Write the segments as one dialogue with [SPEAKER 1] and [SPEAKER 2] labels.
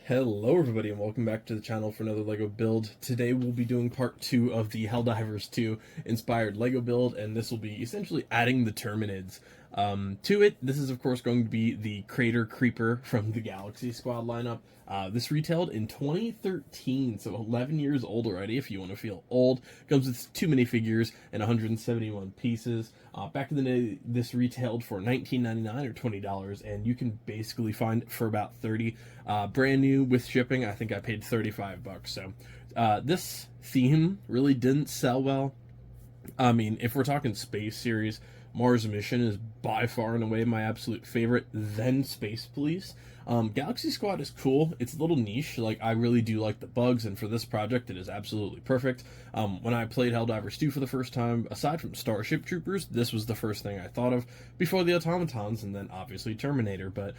[SPEAKER 1] Hello everybody and welcome back to the channel for another LEGO build. Today we'll be doing part 2 of the Helldivers 2 inspired LEGO build, and this will be essentially adding the Terminids to it. This is of course going to be the Crater Creeper from the Galaxy Squad lineup. This retailed in 2013, so 11 years old already if you want to feel old. Comes with 2 minifigures and 171 pieces. Back in the day, this retailed for $19.99 or $20, and you can basically find it for about $30. Brand new with shipping, I think I paid $35. So this theme really didn't sell well. I mean, if we're talking space series, Mars Mission is by far and away my absolute favorite, then Space Police. Galaxy Squad is cool. It's a little niche. Like, I really do like the bugs, and for this project, it is absolutely perfect. When I played Helldivers 2 for the first time, aside from Starship Troopers, this was the first thing I thought of before the Automatons, and then obviously Terminator. But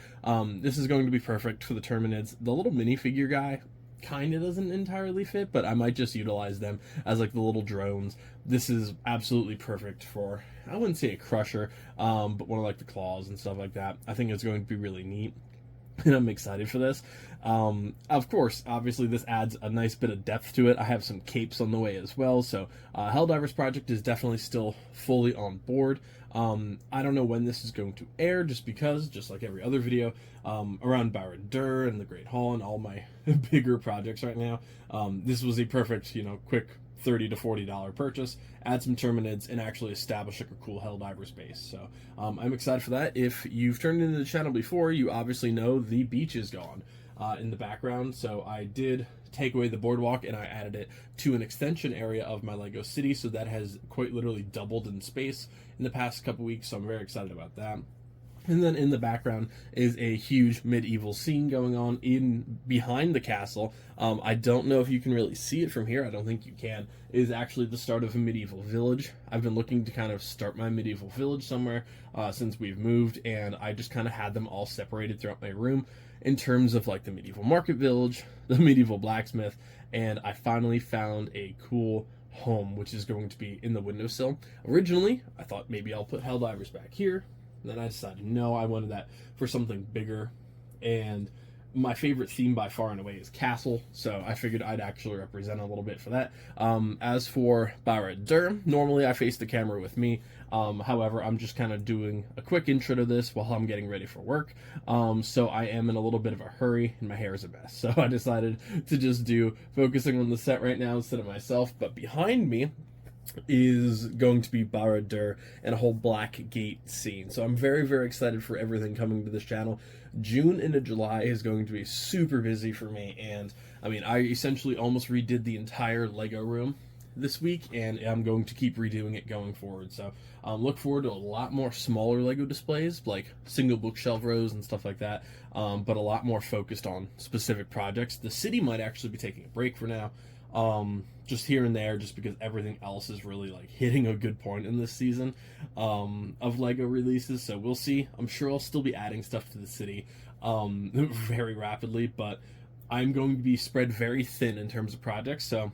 [SPEAKER 1] this is going to be perfect for the Terminids. The little minifigure guy kind of doesn't entirely fit, but I might just utilize them as like the little drones. This is absolutely perfect for, I wouldn't say a crusher, but one of like the claws and stuff like that. I think it's going to be really neat, and I'm excited for this. Of course, obviously this adds a nice bit of depth to it. I have some capes on the way as well, so Helldivers project is definitely still fully on board. I don't know when this is going to air, just because, just like every other video, around Barad-dûr and the Great Hall and all my bigger projects right now, this was a perfect, quick $30 to $40 purchase, add some Terminids, and actually establish like a cool Helldivers base. So I'm excited for that. If you've turned into the channel before, you obviously know the beach is gone in the background. So I did take away the boardwalk and I added it to an extension area of my Lego city, so that has quite literally doubled in space in the past couple weeks, so I'm very excited about that. And then in the background is a huge medieval scene going on in behind the castle. I don't know if you can really see it from here. I don't think you can. It is actually the start of a medieval village. I've been looking to kind of start my medieval village somewhere since we've moved, and I just kind of had them all separated throughout my room in terms of like the medieval market village, the medieval blacksmith, and I finally found a cool home, which is going to be in the windowsill. Originally, I thought maybe I'll put Helldivers back here. Then I decided, no, I wanted that for something bigger, and my favorite theme by far and away is castle, so I figured I'd actually represent a little bit for that. As for Barad-dûr, normally I face the camera with me, however, I'm just kind of doing a quick intro to this while I'm getting ready for work, so I am in a little bit of a hurry, and my hair is a mess, so I decided to just do focusing on the set right now instead of myself. But behind me is going to be Barad-dûr and a whole Black Gate scene. So I'm very, very excited for everything coming to this channel. June into July is going to be super busy for me, and I mean, I essentially almost redid the entire Lego room this week, and I'm going to keep redoing it going forward. So look forward to a lot more smaller Lego displays, like single bookshelf rows and stuff like that, but a lot more focused on specific projects. The city might actually be taking a break for now, just here and there, just because everything else is really like hitting a good point in this season of Lego releases. So we'll see. I'm sure I'll still be adding stuff to the city very rapidly, but I'm going to be spread very thin in terms of projects, so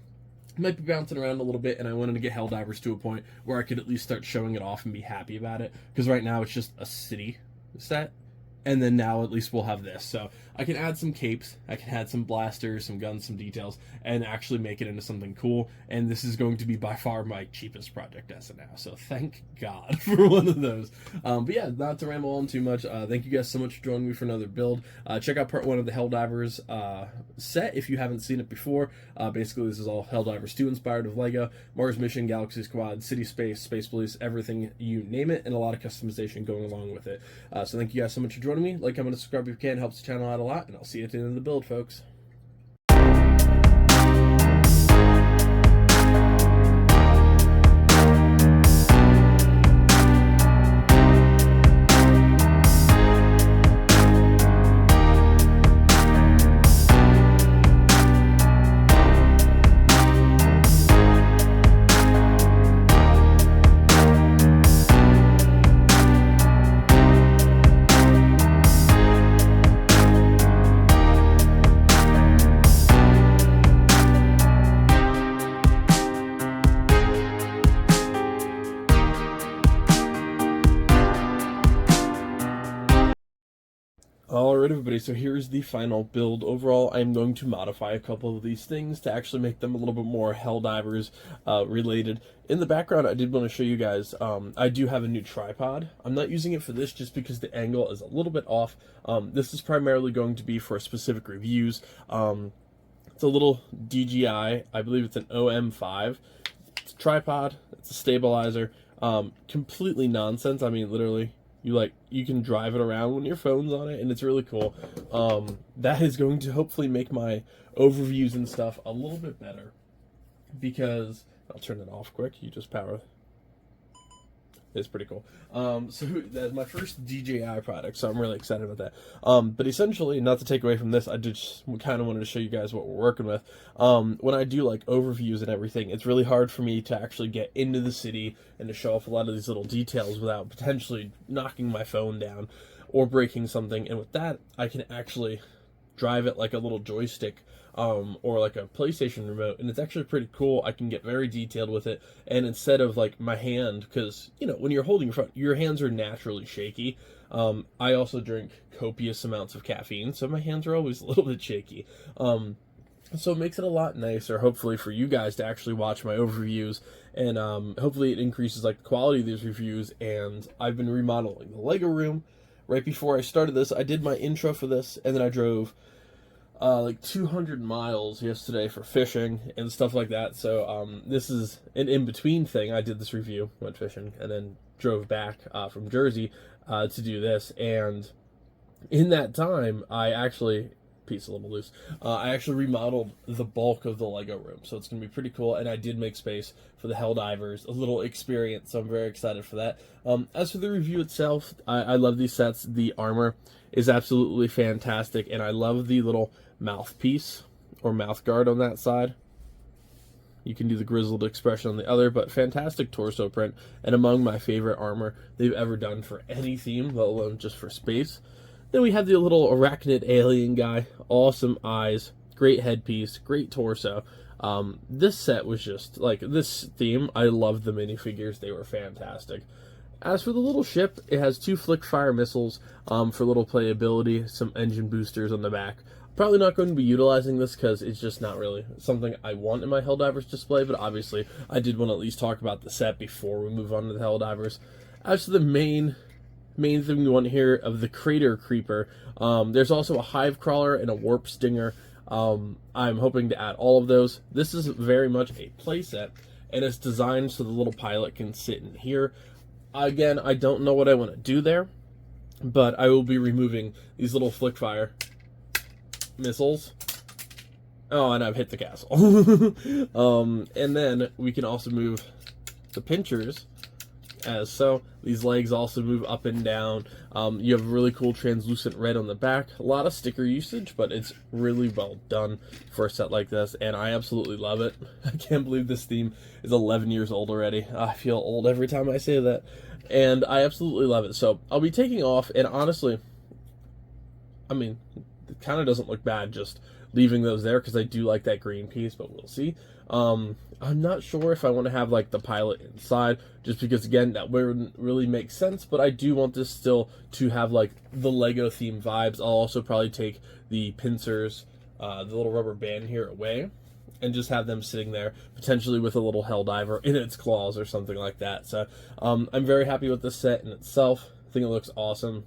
[SPEAKER 1] I might be bouncing around a little bit, and I wanted to get Helldivers to a point where I could at least start showing it off and be happy about it, because right now it's just a city set. And then now at least we'll have this. So I can add some capes, I can add some blasters, some guns, some details, and actually make it into something cool. And this is going to be by far my cheapest project as of now. So thank God for one of those. But yeah, not to ramble on too much. Thank you guys so much for joining me for another build. Check out part 1 of the Helldivers set if you haven't seen it before. Basically, this is all Helldivers 2 inspired of Lego. Mars Mission, Galaxy Squad, City Space, Space Police, everything you name it, and a lot of customization going along with it. So thank you guys so much for joining me. Like, comment, and subscribe if you can. Helps the channel out a lot, and I'll see you at the end of the build, folks. Alright everybody, so here's the final build. Overall, I'm going to modify a couple of these things to actually make them a little bit more Helldivers related. In the background, I did want to show you guys, I do have a new tripod. I'm not using it for this just because the angle is a little bit off. This is primarily going to be for specific reviews. It's a little DJI, I believe it's an OM5. It's a tripod, it's a stabilizer, completely nonsense. I mean, literally, you can drive it around when your phone's on it, and it's really cool. That is going to hopefully make my overviews and stuff a little bit better, because I'll turn it off quick. You just power. It's pretty cool. So that's my first DJI product, so I'm really excited about that. But essentially, not to take away from this, I just kind of wanted to show you guys what we're working with. When I do like overviews and everything, it's really hard for me to actually get into the city and to show off a lot of these little details without potentially knocking my phone down or breaking something. And with that, I can actually drive it like a little joystick, or like a PlayStation remote, and it's actually pretty cool. I can get very detailed with it, and instead of like my hand, because when you're holding your phone, your hands are naturally shaky. I also drink copious amounts of caffeine, so my hands are always a little bit shaky. So it makes it a lot nicer, hopefully, for you guys to actually watch my overviews, and hopefully it increases like the quality of these reviews. And I've been remodeling the Lego room. Right before I started this, I did my intro for this, and then I drove like 200 miles yesterday for fishing and stuff like that. So this is an in-between thing. I did this review, went fishing, and then drove back from Jersey to do this. And in that time, I actually, piece a little loose, I actually remodeled the bulk of the Lego room. So it's going to be pretty cool, and I did make space for the Helldivers, a little experience, so I'm very excited for that. As for the review itself, I love these sets. The armor is absolutely fantastic, and I love the little mouthpiece or mouth guard on that side. You can do the grizzled expression on the other, but fantastic torso print, and among my favorite armor they've ever done for any theme, let alone just for space. Then we have the little arachnid alien guy, awesome eyes, great headpiece, great torso. This set was just, like, this theme, I loved the minifigures, they were fantastic. As for the little ship, it has 2 flick fire missiles for little playability, some engine boosters on the back. Probably not going to be utilizing this because it's just not really something I want in my Helldivers display, but obviously I did want to at least talk about the set before we move on to the Helldivers. As to the main thing we want here of the Crater Creeper, there's also a Hive Crawler and a Warp Stinger. I'm hoping to add all of those. This is very much a playset, and it's designed so the little pilot can sit in here. Again, I don't know what I want to do there, but I will be removing these little flick fire missiles. Oh, and I've hit the castle. And then we can also move the pinchers as so. These legs also move up and down. You have really cool translucent red on the back. A lot of sticker usage, but it's really well done for a set like this, and I absolutely love it. I can't believe this theme is 11 years old already. I feel old every time I say that, and I absolutely love it. So I'll be taking off, and honestly, I mean, it kind of doesn't look bad just leaving those there because I do like that green piece, but we'll see. I'm not sure if I want to have like the pilot inside, just because again that wouldn't really make sense, but I do want this still to have like the Lego theme vibes. I'll also probably take the pincers, the little rubber band here away, and just have them sitting there, potentially with a little Helldiver in its claws or something like that. So I'm very happy with the set in itself. I think it looks awesome.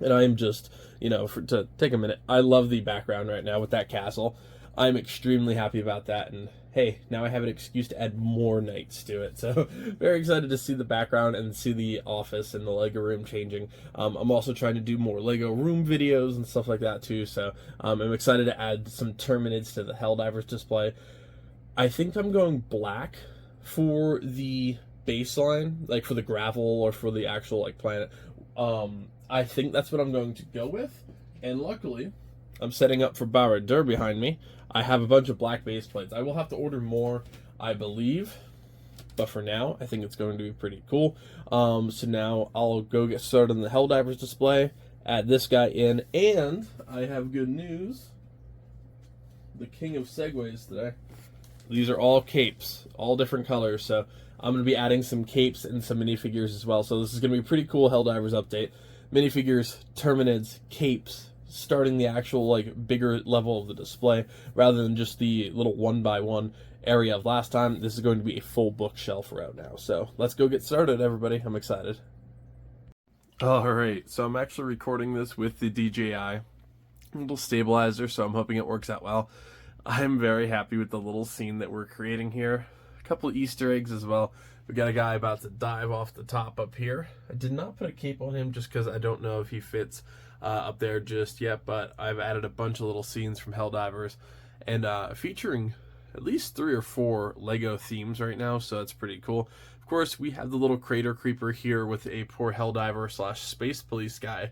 [SPEAKER 1] And I am just, to take a minute, I love the background right now with that castle. I'm extremely happy about that, and hey, now I have an excuse to add more knights to it. So very excited to see the background and see the office and the Lego room changing. I'm also trying to do more Lego room videos and stuff like that too, so I'm excited to add some Terminids to the Helldivers display. I think I'm going black for the baseline, like for the gravel or for the actual like planet. I think that's what I'm going to go with, and luckily, I'm setting up for Barad-dûr behind me. I have a bunch of black base plates. I will have to order more, I believe, but for now, I think it's going to be pretty cool. So now I'll go get started on the Helldivers display, add this guy in, and I have good news. The king of segues today. These are all capes, all different colors, so I'm going to be adding some capes and some minifigures as well. So this is going to be a pretty cool Helldivers update. Minifigures, Terminids, capes, starting the actual like bigger level of the display rather than just the little 1x1 area of last time. This is going to be a full bookshelf route now. So let's go get started, everybody. I'm excited. Alright, so I'm actually recording this with the DJI little stabilizer, so I'm hoping it works out well. I'm very happy with the little scene that we're creating here. A couple of Easter eggs as well. We got a guy about to dive off the top up here. I did not put a cape on him just because I don't know if he fits up there just yet, but I've added a bunch of little scenes from Helldivers and featuring at least 3 or 4 Lego themes right now, so that's pretty cool. Of course, we have the little crater creeper here with a poor Helldiver / space police guy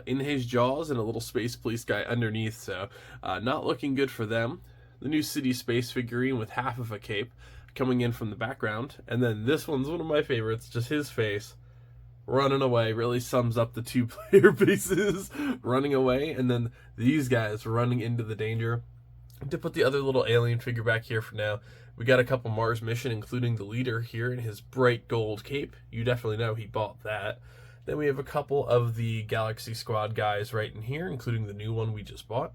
[SPEAKER 1] in his jaws and a little space police guy underneath, so not looking good for them. The new city space figurine with half of a cape coming in from the background, and then this one's one of my favorites, just his face running away. Really sums up the 2 player bases running away, and then these guys running into the danger. To put the other little alien figure back here for now, we got a couple Mars mission, including the leader here in his bright gold cape. You definitely know he bought that. Then we have a couple of the Galaxy Squad guys right in here, including the new one we just bought.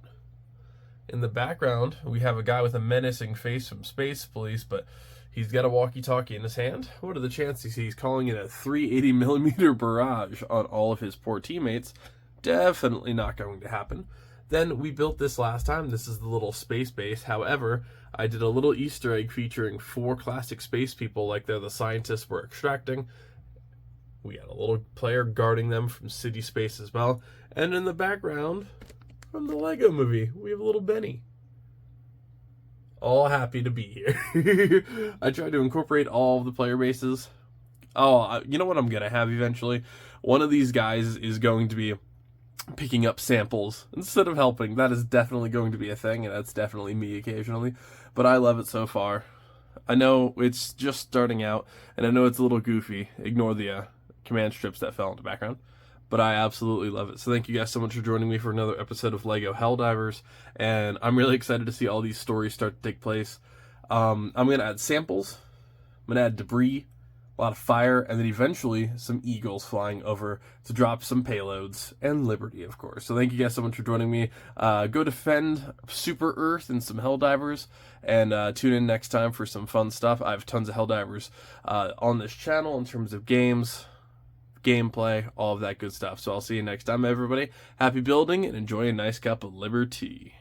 [SPEAKER 1] In the background, we have a guy with a menacing face from Space Police, but he's got a walkie-talkie in his hand. What are the chances he's calling it a 380mm barrage on all of his poor teammates? Definitely not going to happen. Then we built this last time. This is the little space base. However, I did a little Easter egg featuring 4 classic space people like they're the scientists we're extracting. We got a little player guarding them from city space as well. And in the background, from the Lego movie, we have a little Benny. All happy to be here. I tried to incorporate all of the player bases. Oh, you know what I'm going to have eventually? One of these guys is going to be picking up samples instead of helping. That is definitely going to be a thing, and that's definitely me occasionally. But I love it so far. I know it's just starting out, and I know it's a little goofy. Ignore the command strips that fell in the background. But I absolutely love it. So thank you guys so much for joining me for another episode of Lego Helldivers. And I'm really excited to see all these stories start to take place. I'm going to add samples. I'm going to add debris, a lot of fire, and then eventually some eagles flying over to drop some payloads, and Liberty, of course. So thank you guys so much for joining me. Go defend Super Earth and some Helldivers, and tune in next time for some fun stuff. I have tons of Helldivers on this channel in terms of games, gameplay, all of that good stuff. So I'll see you next time, everybody. Happy building and enjoy a nice cup of Liberty.